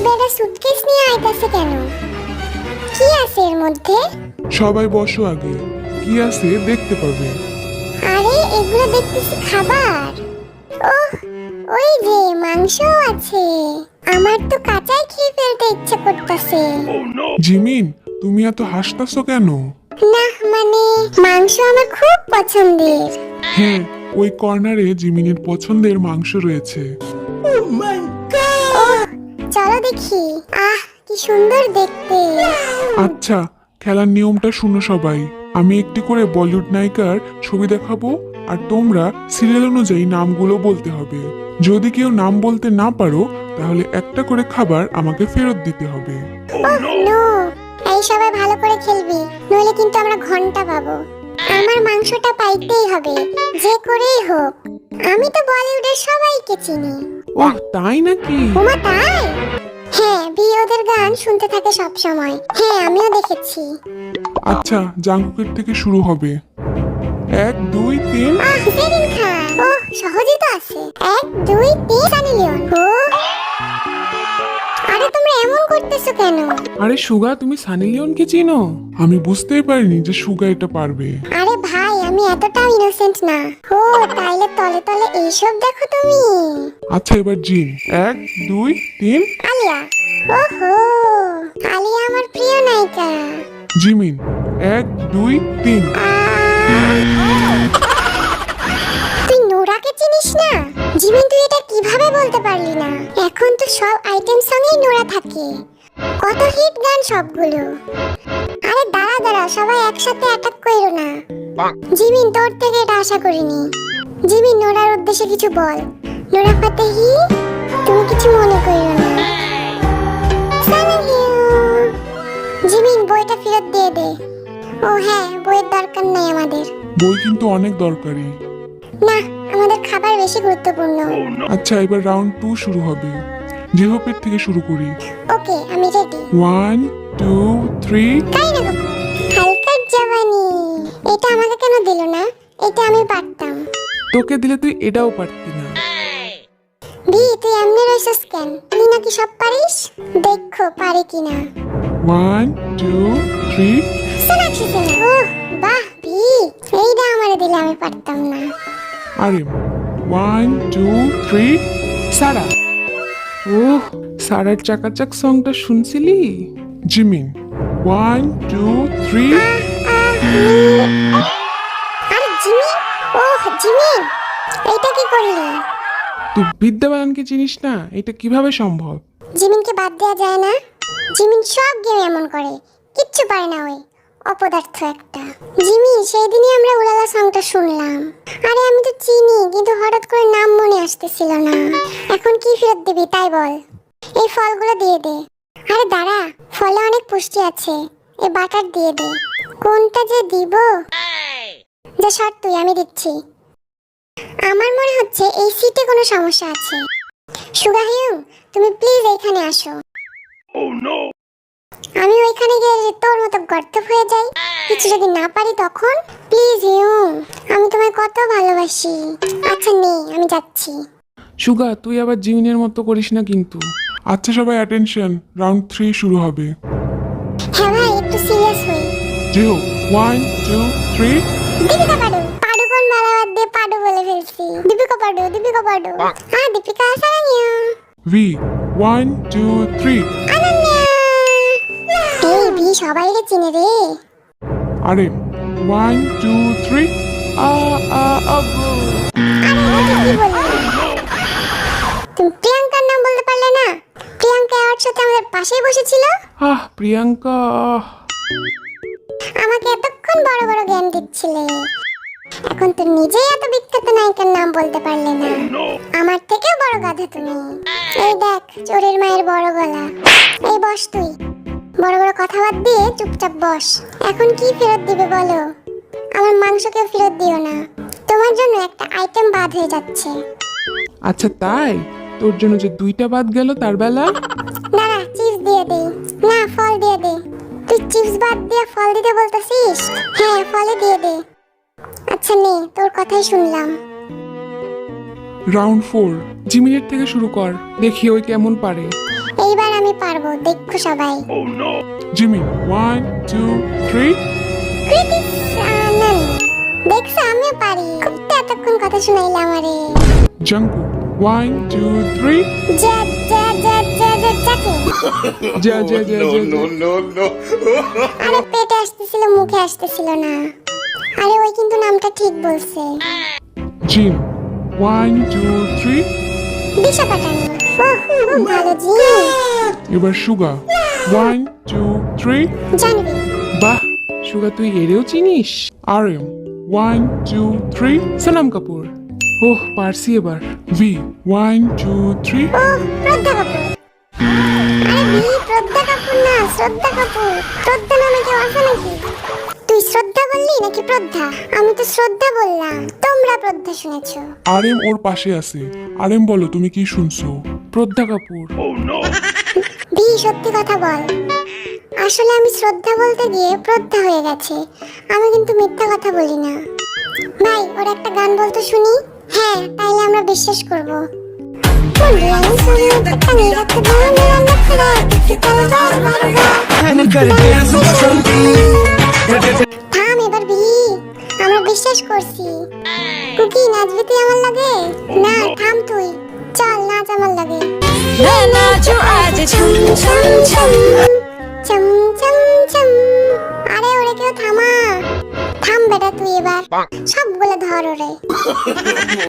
বেটা সুটকেস নিয়ে আইতাছে কেন? কি আছে এর মধ্যে? সবাই বসো আগে, কি আছে দেখতে পাবে। আরে এগুলো দেখতেছি খাবার। ওহ, ওই যে মাংস আছে। আমার তো কাঁচাই খেয়ে ফেলতে ইচ্ছে করতেছে। জিমিন, তুমি এত হাসতাছো কেন? না মানে মাংস আমার খুব পছন্দের। হ্যাঁ, ওই কর্নারে জিমিনের পছন্দের মাংস রয়েছে। ওহ, চলো দেখি। আহ, কি সুন্দর দেখতে। আচ্ছা, খেলার নিয়মটা শুনো সবাই। আমি একটি করে বলিউড নায়িকার ছবি দেখাবো, আর তোমরা সিরিয়াল অনুযায়ী নামগুলো বলতে হবে। যদি কেউ নাম বলতে না পারো, তাহলে একটা করে খাবার আমাকে ফেরত দিতে হবে। ওহ নো, এই সবাই ভালো করে খেলবি, নইলে কিন্তু আমরা ঘন্টা পাবো। আমার মাংসটা পাইতেই হবে, যে করেই হোক। আমি তো বলিউডের সবাইকে চিনি। ওহ তাই নাকি? ওমা তাই? হ্যাঁ, ওদের গান শুনতে থাকে সব সময়। হ্যাঁ, আমিও দেখেছি। আচ্ছা, জাঙ্কুকের থেকে শুরু হবে। 1 2 3। আহ, সেলিম খান। ওহ, সহজই তো আছে। 1 2 3 সানি লিওন। ও, আরে তোমরা এমন করতেছো কেন? আরে সুগা, তুমি সানি লিওনকে চিনো? আমি বুঝতেই পারিনি যে সুগা এটা পারবে। আরে ভাই, আমি এতটাও ইনোসেন্ট না। ও, তাইলে তলে তলে এইসব দেখো তুমি। আচ্ছা, এবার জিন। 1 2 3। আলিয়া। ওহো, আলিয়া আমার প্রিয় নায়িকা। জিমিন। 1 2 3। তুই নোরাকে চিনিস না? জিমিন, তুই এটা কিভাবে বলতে পারলি না? এখন তো সব আইটেম সঙ্গেই নোরা থাকে। কত হিট গান সবগুলো। আরে দাঁড়া দাঁড়া, সবাই একসাথে অ্যাটাক কইরো না। জিমিন, তোর থেকে এটা আশা করিনি। জিমিন, নোরার উদ্দেশ্যে কিছু বল। নোরা ফাতেহি, তুমি কিছু মনে কইরো না। Thank you. জিমিন, বইটা ফেরত দিয়ে দে। ও হ্যাঁ, বইয়ের দরকার নেই আমাদের। বই কিন্তু অনেক দরকারি। না, আমাদের খাবার বেশি গুরুত্বপূর্ণ। আচ্ছা, এবার রাউন্ড 2 শুরু হবে। জেহপের থেকে শুরু করি। ওকে, আমি রেডি। 1 2 3। তাই না গো? হালকার জওয়ানি। এটা আমাকে কেন দিল না? এটা আমি পারতাম। তোকে দিলে তুই এটাও পারতি না। তুই এমনি রইছস কেন? তুই নাকি সব পারিস? দেখো পারি কিনা। 1 2 3। সোনাক্ষী সিনহা। ওহ বাহ, এইটা আমারে দিলে আমি পারতাম না। আরে 1 2 3। সারা। ওহ, সারার চাকাচাক সংটা শুনছিলি? জিমিন। 1 2 3। আরে জিমি, ওহ জিমি, এইটা কি করলি? তুই বিদ্যা বালানকে চিনিস না? এটা কিভাবে সম্ভব? জিমিনকে বাদ দেওয়া যায় না? জিমিন সব গেম এমন করে, কিচ্ছু পারে না ওই অপদার্থ একটা। জিমি, সেই দিনই আমরা উলালা সংটা শুনলাম। আরে আমি তো চিনি, কিন্তু হঠাৎ করে নাম মনে আসতেছিল না। এখন কি ফেরত দিবি তাই বল। এই ফলগুলো দিয়ে দে। আরে দাঁড়া, ফলে অনেক পুষ্টি আছে, এই বাটার দিয়ে দে। কোনটা যে দিব? যা সর তুই, আমি দিচ্ছি। আমার মনে হচ্ছে এই সিটে কোনো সমস্যা আছে। সুগা হিউং, তুমি প্লিজ এইখানে আসো। আমি ওইখানে গিয়ে যদি তোর মতো গর্ত হয়ে যাই, কিছু যদি না পারি তখন? প্লিজ হিউং, আমি তোমায় কত ভালোবাসি। আচ্ছা নে, আমি যাচ্ছি। সুগা, তুই আবার জিমিনের মতো করিস না কিন্তু। আচ্ছা সবাই অ্যাটেনশন, রাউন্ড 3 শুরু হবে। হ্যাঁ ভাই, একটু সিরিয়াস হই। জেহো। 1 2 3। দীপিকা পাডু। পাডু কোন বালাবাদ দিয়ে পাডু বলে ফেলছি। দীপিকা পাডু, দীপিকা পাডু। দীপিকা সারাঙ্গিয়া। ভি। 1 2 3। আনন্যা। এই সবাইরে চিনে রে। আরে 1 2 3। আব্বু। আরে কি বললি? তুমি প্রিয়াঙ্কার নাম বলতে পারলে না? প্রিয়াঙ্কা ওর সাথে আমাদের পাশেই বসেছিল। প্রিয়াঙ্কা। আমাকে এতক্ষণ বড় বড় জ্ঞান দিচ্ছিলে, এখন তো নিজেই এত বিখ্যাত নায়িকার নাম বলতে পারলে না। আমার থেকেও বড় গাধা তুমি। এই দেখ, চোরের মায়ের বড় গলা। এই বস তুই, বড় বড় কথা বাদ দিয়ে চুপচাপ বস। এখন কি ফেরত দিবে বলো? আমার মাংসকে ফেরত দিও না, তোমার জন্য একটা আইটেম বাদ হয়ে যাচ্ছে। আচ্ছা তাই? তোর জন্য যে 2টা বাদ গেল তার বেলা? দাঁড়া, চিপস দিয়ে দে। না, ফল দিয়ে দে। তুই চিপস বাদ দিয়ে ফল দিতে বলতেছিস? হ্যাঁ, ফলে দিয়ে দে। আচ্ছা নে, তোর কথাই শুনলাম। রাউন্ড 4। জিমিনের থেকে শুরু কর, দেখি ওই কেমন পারে। এই এইবার আমি পারবো, দেখো সবাই। জিমিন 1 2 3 দেখছো আমিও পারি, খুব তো এতক্ষণ কথা শুনাইলে আমারে। জাঙ্কুক 1 2 3 যা যা যা যা যা যাকে যা যা যা যা আরে পেটে আসতেছিল, মুখে আসতেছিল না। আরে ওই কিন্তু নামটা ঠিক বলছে। জিন 1 2 3 দিশা পাটানি। ওহ খুব ভালো জি। এবার সুগা 1 2 3 জানবি বাহ সুগা, তুই এরেও চিনিস? RM 1 2 3 সোনাম কাপুর। ওহ পারছি এবার। V 1 2 3 ওহ শ্রদ্ধা কাপুর। আরে বি শ্রদ্ধা কাপুর না, শ্রদ্ধা কাপুর। শ্রদ্ধা নামে কেউ আছে নাকি? তুই শ্রদ্ধা বললি নাকি প্রদ্ধা? আমি তো শ্রদ্ধা বললাম, তোমরা প্রদ্ধা শুনেছো। RM ওর পাশে আছে। RM বলো তুমি কি শুনছো? প্রজ্ঞা কাপুর। বি সত্যি কথা বল। আসলে আমি শ্রদ্ধা বলতে গিয়ে প্রদ্ধা হয়ে গেছে। আমি কিন্তু মিথ্যা কথা বলি না। ভাই ওর একটা গান বলতো শুনি। হ্যাঁ তাইলে আমরা বিশ্বাস করব। থাম এবার বি, আমরা বিশ্বাস করছি। কুকি নাচবি তুই আমার লাগে? না থাম তুই, চল নাচ আমার লাগে। ছম ছম ছম ছম ছম ছম। আরে ওরে কেউ থামা, থাম বেটা তুই এবার, সবগুলো ধর ওরে।